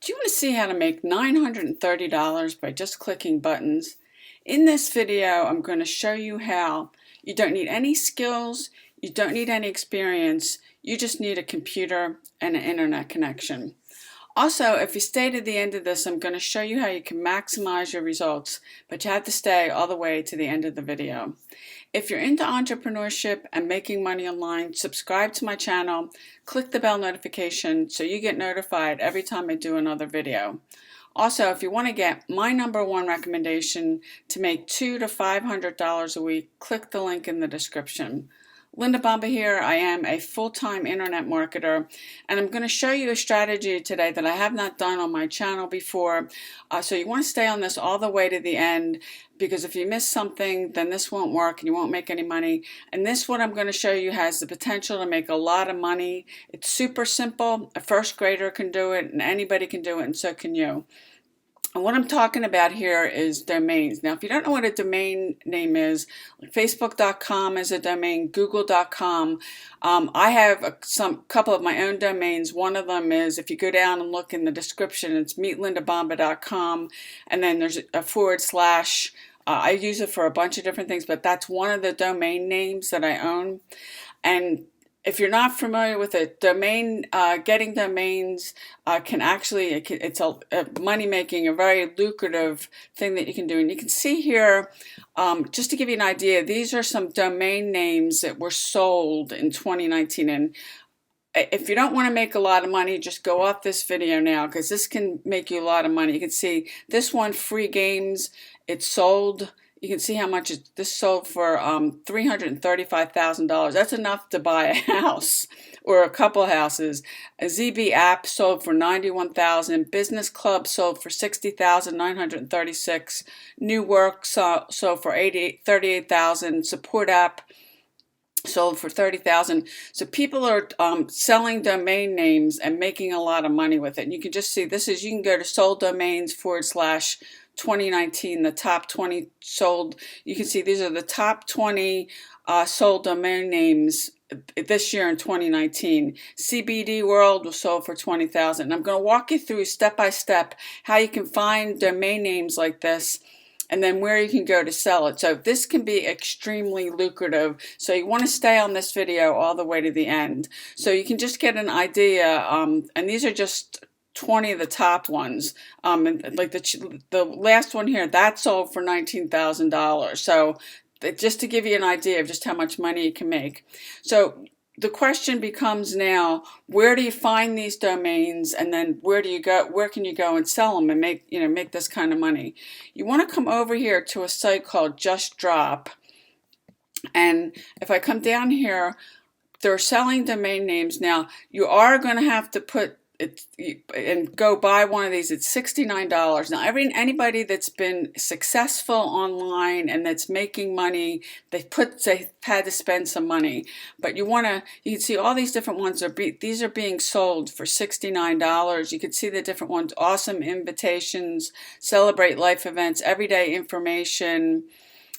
Do you want to see how to make $930 by just clicking buttons? In this video, I'm going to show you how you don't need any skills, you don't need any experience, you just need a computer and an internet connection. Also, if you stay to the end of this, I'm going to show you how you can maximize your results, but you have to stay all the way to the end of the video. If you're into entrepreneurship and making money online, subscribe to my channel, click the bell notification so you get notified every time I do another video. Also, if you want to get my #1 recommendation to make $200 to $500 a week, click the link in the description. Linda Bomba here. I am a full-time internet marketer, and I'm going to show you a strategy today that I have not done on my channel before. So you want to stay on this all the way to the end, because if you miss something, then this won't work and you won't make any money. And this, what I'm going to show you, has the potential to make a lot of money. It's super simple. A first grader can do it, and anybody can do it, and so can you. And what I'm talking about here is domains. Now, if you don't know what a domain name is, like Facebook.com is a domain, Google.com. I have a couple of my own domains. One of them is, if you go down and look in the description, it's meetlindabomba.com, and then there's a /. I use it for a bunch of different things, but that's one of the domain names that I own. And if you're not familiar with it, getting domains can actually, it's a money-making, a very lucrative thing that you can do. And you can see here, just to give you an idea, these are some domain names that were sold in 2019. And if you don't want to make a lot of money, just go off this video now, because this can make you a lot of money. You can see this one, Free Games, it's sold. You can see how much this sold for $335,000. That's enough to buy a house or a couple houses. A ZB app sold for $91,000. Business Club sold for $60,936. New Work sold for $38,000. Support app sold for $30,000. So people are selling domain names and making a lot of money with it. And you can just see, this is, you can go to sold domains / 2019, the top 20 sold. You can see these are the top 20 sold domain names this year in 2019. CBD World was sold for $20,000. And I'm going to walk you through step by step how you can find domain names like this, and then where you can go to sell it. So this can be extremely lucrative. So you want to stay on this video all the way to the end, so you can just get an idea. And these are just 20 of the top ones. And like the last one here, that sold for $19,000. So just to give you an idea of just how much money you can make. So the question becomes now, where do you find these domains, and then where can you go and sell them and make this kind of money? You want to come over here to a site called Just Drop. And if I come down here, they're selling domain names. Now, you are going to have to put and go buy one of these. It's $69. Now, anybody that's been successful online and that's making money, they've had to spend some money. But you can see all these different ones these are being sold for $69. You can see the different ones: awesome invitations, celebrate life events, everyday information.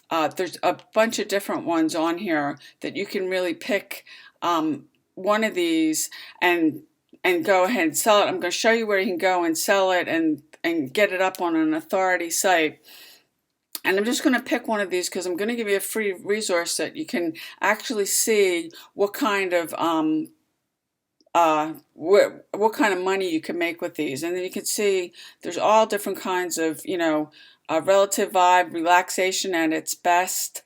There's a bunch of different ones on here that you can really pick one of these and go ahead and sell it. I'm going to show you where you can go and sell it and get it up on an authority site. And I'm just going to pick one of these because I'm going to give you a free resource that you can actually see what kind of what kind of money you can make with these. And then you can see there's all different kinds of, relative vibe, relaxation at its best,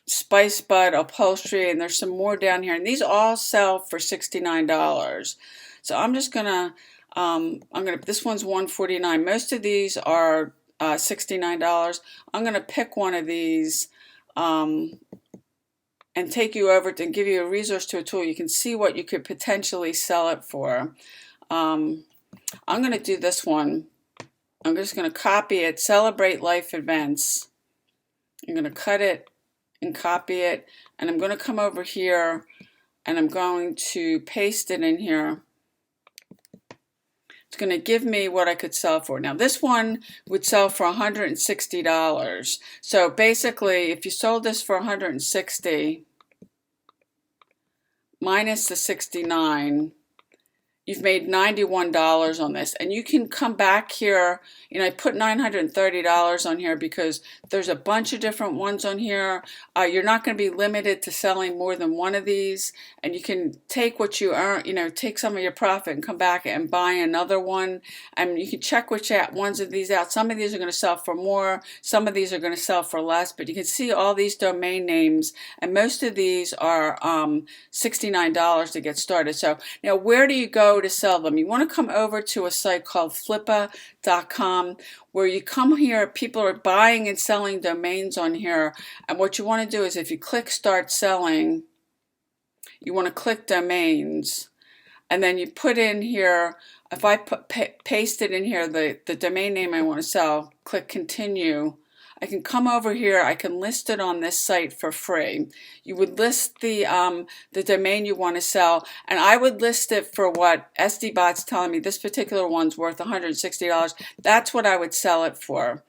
Spice Bud, upholstery, and there's some more down here, and these all sell for $69. So I'm just gonna this one's $149. Most of these are $69. I'm gonna pick one of these and take you over and give you a resource to a tool. You can see what you could potentially sell it for. I'm gonna do this one. I'm just gonna copy it. Celebrate life events. I'm gonna cut it and copy it, and I'm going to come over here and I'm going to paste it in here. It's going to give me what I could sell for. Now this one would sell for $160. So basically, if you sold this for $160 minus the $69, you've made $91 on this, and you can come back here. I put $930 on here because there's a bunch of different ones on here. You're not going to be limited to selling more than one of these, and you can take what you earn, take some of your profit and come back and buy another one, and you can check which ones of these out. Some of these are going to sell for more, some of these are going to sell for less, but you can see all these domain names, and most of these are $69 to get started. So now where do you go to sell them? You want to come over to a site called Flippa.com, where you come here, people are buying and selling domains on here, and what you want to do is if you click Start Selling, you want to click Domains, and then you put in here, if I paste it in here, the domain name I want to sell, click Continue. I can come over here, I can list it on this site for free. You would list the domain you want to sell, and I would list it for what SDBot's telling me. This particular one's worth $160. That's what I would sell it for.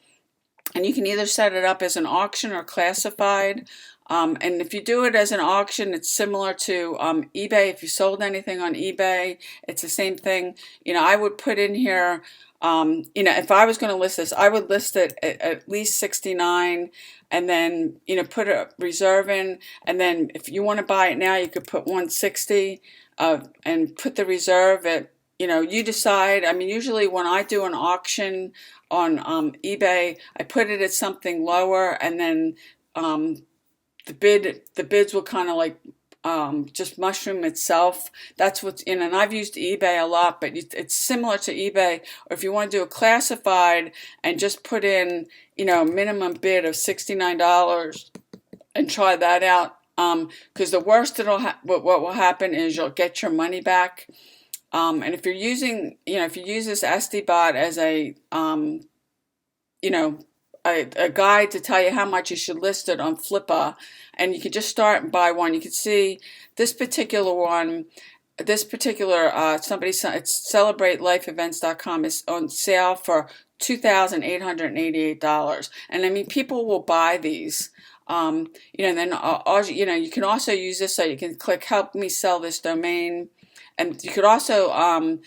And you can either set it up as an auction or classified. And if you do it as an auction, it's similar to eBay. If you sold anything on eBay, it's the same thing. I would put in here, if I was going to list this, I would list it at least 69, and then, put a reserve in. And then if you want to buy it now, you could put 160 and put the reserve at, you decide. I mean, usually when I do an auction on eBay, I put it at something lower, and then the bids will kind of like just mushroom itself. That's what's in, and I've used eBay a lot, but it's similar to eBay. Or if you want to do a classified and just put in, a minimum bid of $69 and try that out, because the worst what will happen is you'll get your money back. And if you're using, if you use this SDBot as a guide to tell you how much you should list it on Flippa, and you can just start and buy one. You can see this particular one, it's CelebrateLifeEvents.com is on sale for $2,888, and I mean, people will buy these. Then you can also use this, so you can click Help Me Sell This Domain, and you could also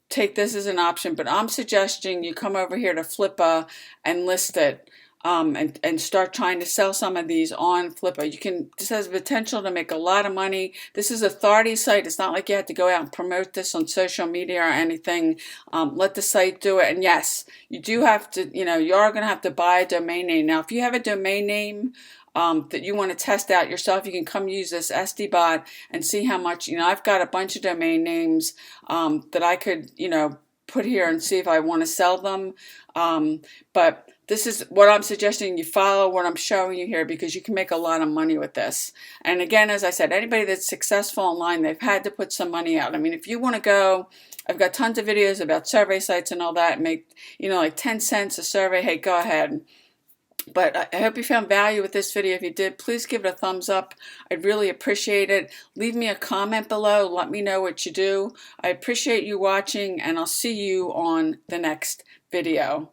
take this as an option, but I'm suggesting you come over here to Flippa and list it, and start trying to sell some of these on Flippa. This has potential to make a lot of money. This is a authority site. It's not like you have to go out and promote this on social media or anything. Let the site do it. And yes, you do have to, you are going to have to buy a domain name. Now, if you have a domain name that you want to test out yourself, you can come use this SDBot and see how much, I've got a bunch of domain names that I could, put here and see if I want to sell them. But this is what I'm suggesting. You follow what I'm showing you here, because you can make a lot of money with this. And again, as I said, anybody that's successful online, they've had to put some money out. I mean, if you want to go, I've got tons of videos about survey sites and all that, make, like 10 cents a survey. Hey, go ahead. But I hope you found value with this video. If you did, please give it a thumbs up. I'd really appreciate it. Leave me a comment below. Let me know what you do. I appreciate you watching, and I'll see you on the next video.